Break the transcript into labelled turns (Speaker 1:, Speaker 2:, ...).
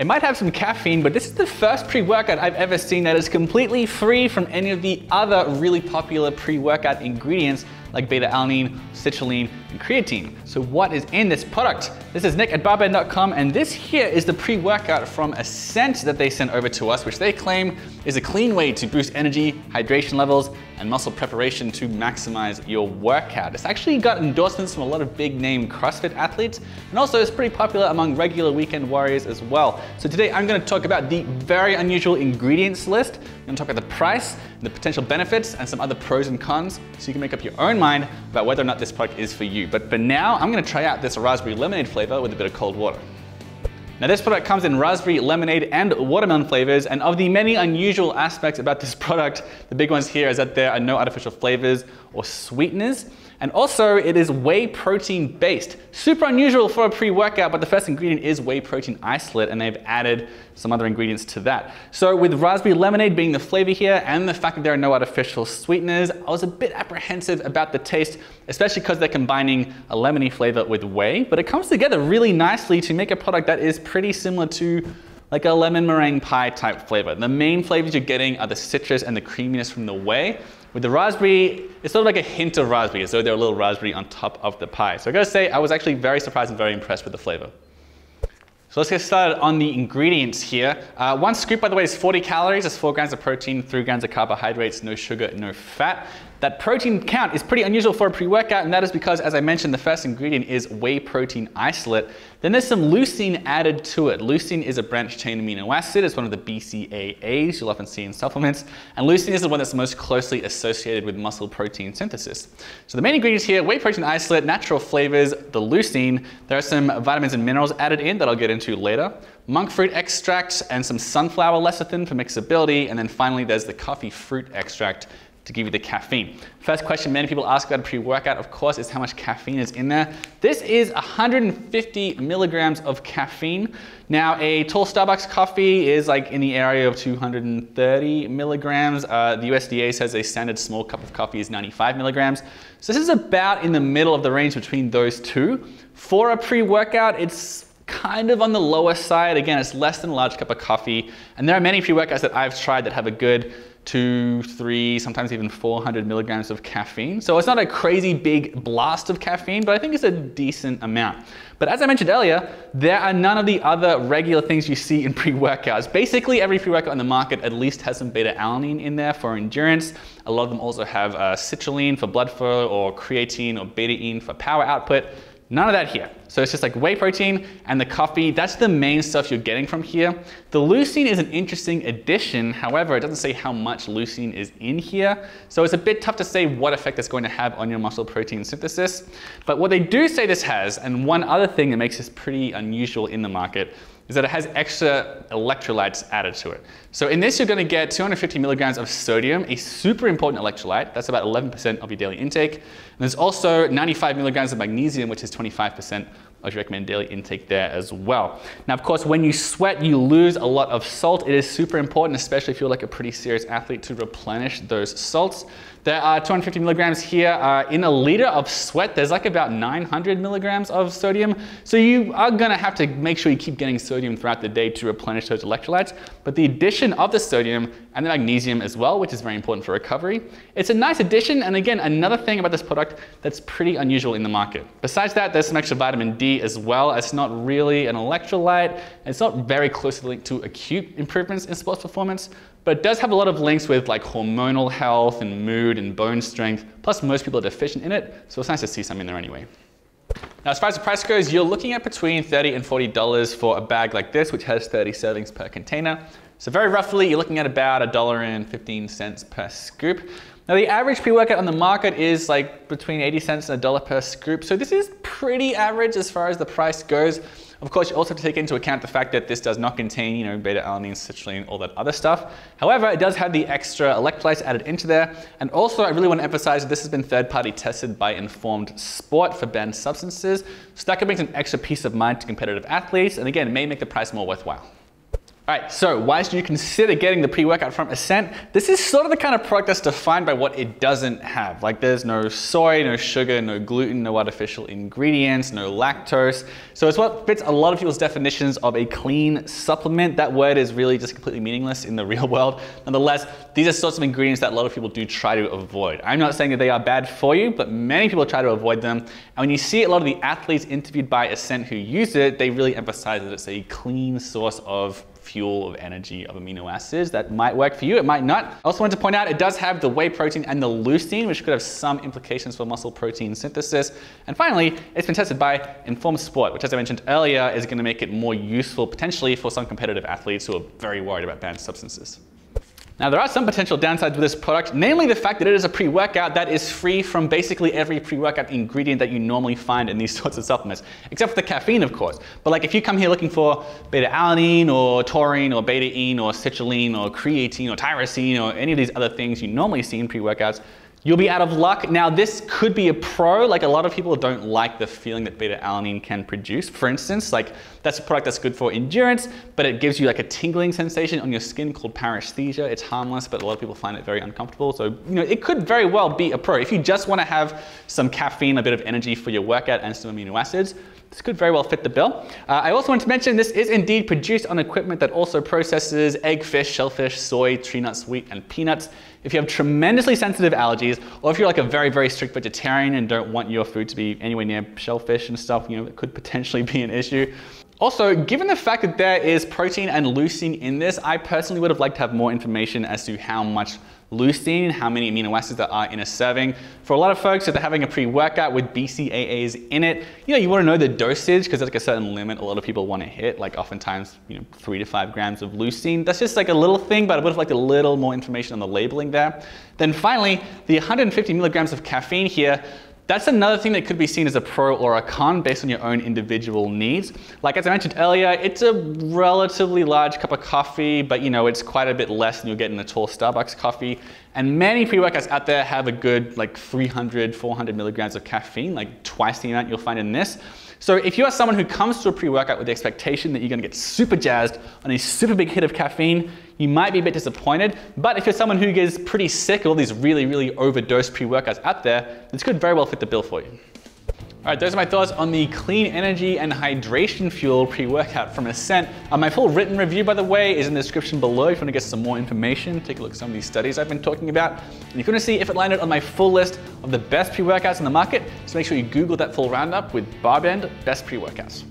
Speaker 1: It might have some caffeine, but this is the first pre-workout I've ever seen that is completely free from any of the other really popular pre-workout ingredients like beta-alanine, citrulline, and creatine. So what is in this product? This is Nick at BarBend.com, and this here is the pre-workout from Ascent that they sent over to us, which they claim is a clean way to boost energy, hydration levels, and muscle preparation to maximize your workout. It's actually got endorsements from a lot of big name CrossFit athletes, and also it's pretty popular among regular weekend warriors as well. So today I'm going to talk about the very unusual ingredients list. I'm going to talk about the price, the potential benefits, and some other pros and cons, so you can make up your own mind about whether or not this product is for you. But for now, I'm going to try out this raspberry lemonade flavor with a bit of cold water. Now this product comes in raspberry, lemonade, and watermelon flavors, and of the many unusual aspects about this product, the big ones here is that there are no artificial flavors or sweeteners, and also it is whey protein based. Super unusual for a pre-workout, but the first ingredient is whey protein isolate, and they've added some other ingredients to that. So with raspberry lemonade being the flavor here, and the fact that there are no artificial sweeteners, I was a bit apprehensive about the taste, especially because they're combining a lemony flavor with whey, but it comes together really nicely to make a product that is pretty similar to like a lemon meringue pie type flavor. The main flavors you're getting are the citrus and the creaminess from the whey. With the raspberry, it's sort of like a hint of raspberry, as though there's a little raspberry on top of the pie. So I gotta say, I was actually very surprised and very impressed with the flavor. So let's get started on the ingredients here. One scoop, by the way, is 40 calories. It's 4 grams of protein, 3 grams of carbohydrates, no sugar, no fat. That protein count is pretty unusual for a pre-workout, and that is because, as I mentioned, the first ingredient is whey protein isolate. Then there's some leucine added to it. Leucine is a branched chain amino acid. It's one of the BCAAs you'll often see in supplements. And leucine is the one that's most closely associated with muscle protein synthesis. So the main ingredients here, whey protein isolate, natural flavors, the leucine. There are some vitamins and minerals added in that I'll get into later. Monk fruit extract and some sunflower lecithin for mixability. And then finally, there's the coffee fruit extract to give you the caffeine. First question many people ask about a pre-workout, of course, is how much caffeine is in there. This is 150 milligrams of caffeine. Now, a tall Starbucks coffee is like in the area of 230 milligrams. The USDA says a standard small cup of coffee is 95 milligrams. So this is about in the middle of the range between those two. For a pre-workout, it's kind of on the lower side. Again, it's less than a large cup of coffee. And there are many pre-workouts that I've tried that have a good 200, 300, sometimes even 400 milligrams of caffeine. So it's not a crazy big blast of caffeine, but I think it's a decent amount. But as I mentioned earlier, there are none of the other regular things you see in pre-workouts. Basically, every pre-workout on the market at least has some beta-alanine in there for endurance. A lot of them also have citrulline for blood flow, or creatine or beta-ine for power output. None of that here. So it's just like whey protein and the coffee. That's the main stuff you're getting from here. The leucine is an interesting addition. However, it doesn't say how much leucine is in here. So it's a bit tough to say what effect it's going to have on your muscle protein synthesis. But what they do say this has, and one other thing that makes this pretty unusual in the market, is that it has extra electrolytes added to it. So in this, you're going to get 250 milligrams of sodium, a super important electrolyte. That's about 11% of your daily intake. And there's also 95 milligrams of magnesium, which is 25% of your recommended daily intake there as well. Now, of course, when you sweat, you lose a lot of salt. It is super important, especially if you're like a pretty serious athlete, to replenish those salts. There are 250 milligrams here. In a liter of sweat, there's like about 900 milligrams of sodium. So you are gonna have to make sure you keep getting sodium throughout the day to replenish those electrolytes. But the addition of the sodium and the magnesium as well, which is very important for recovery, it's a nice addition. And again, another thing about this product that's pretty unusual in the market. Besides that, there's some extra vitamin D as well. It's not really an electrolyte. It's not very closely linked to acute improvements in sports performance, but it does have a lot of links with like hormonal health and mood and bone strength. Plus, most people are deficient in it, so it's nice to see some in there anyway. Now, as far as the price goes, you're looking at between $30 and $40 for a bag like this, which has 30 servings per container. So very roughly, you're looking at about $1.15 per scoop. Now, the average pre-workout on the market is like between 80 cents and $1 per scoop. So this is pretty average as far as the price goes. Of course, you also have to take into account the fact that this does not contain, beta-alanine, citrulline, all that other stuff. However, it does have the extra electrolytes added into there. And also, I really want to emphasize that this has been third-party tested by Informed Sport for banned substances. So that can bring some extra peace of mind to competitive athletes. And again, it may make the price more worthwhile. All right, so why should you consider getting the pre-workout from Ascent? This is sort of the kind of product that's defined by what it doesn't have. Like there's no soy, no sugar, no gluten, no artificial ingredients, no lactose. So it's what fits a lot of people's definitions of a clean supplement. That word is really just completely meaningless in the real world. Nonetheless, these are sorts of ingredients that a lot of people do try to avoid. I'm not saying that they are bad for you, but many people try to avoid them. And when you see a lot of the athletes interviewed by Ascent who use it, they really emphasize that it's a clean source of fuel, of energy, of amino acids. That might work for you, it might not. I also wanted to point out it does have the whey protein and the leucine, which could have some implications for muscle protein synthesis. And finally, it's been tested by Informed Sport, which, as I mentioned earlier, is going to make it more useful potentially for some competitive athletes who are very worried about banned substances. Now, there are some potential downsides with this product, namely the fact that it is a pre-workout that is free from basically every pre-workout ingredient that you normally find in these sorts of supplements, except for the caffeine, of course. But like if you come here looking for beta-alanine or taurine or beta-ine or citrulline or creatine or tyrosine or any of these other things you normally see in pre-workouts, you'll be out of luck. Now, this could be a pro. Like a lot of people don't like the feeling that beta-alanine can produce. For instance, like that's a product that's good for endurance, but it gives you like a tingling sensation on your skin called paresthesia. It's harmless, but a lot of people find it very uncomfortable. So, it could very well be a pro. If you just want to have some caffeine, a bit of energy for your workout and some amino acids, this could very well fit the bill. I also want to mention this is indeed produced on equipment that also processes egg, fish, shellfish, soy, tree nuts, wheat, and peanuts. If you have tremendously sensitive allergies, or if you're like a very, very strict vegetarian and don't want your food to be anywhere near shellfish and stuff, it could potentially be an issue. Also, given the fact that there is protein and leucine in this, I personally would have liked to have more information as to how much leucine, how many amino acids there are in a serving. For a lot of folks, if they're having a pre-workout with BCAAs in it, you want to know the dosage because there's like a certain limit a lot of people want to hit, like oftentimes, 3 to 5 grams of leucine. That's just like a little thing, but I would have liked a little more information on the labeling there. Then finally, the 150 milligrams of caffeine here, that's another thing that could be seen as a pro or a con based on your own individual needs. Like as I mentioned earlier, it's a relatively large cup of coffee, but it's quite a bit less than you'll get in a tall Starbucks coffee. And many pre-workouts out there have a good 300, 400 milligrams of caffeine, like twice the amount you'll find in this. So if you are someone who comes to a pre-workout with the expectation that you're going to get super jazzed on a super big hit of caffeine, you might be a bit disappointed. But if you're someone who gets pretty sick of all these really, really overdosed pre-workouts out there, this could very well fit the bill for you. All right, those are my thoughts on the clean energy and hydration fuel pre-workout from Ascent. My full written review, by the way, is in the description below if you want to get some more information. Take a look at some of these studies I've been talking about. And if you want to see if it landed on my full list of the best pre-workouts in the market, so make sure you Google that full roundup with BarBend Best Pre-Workouts.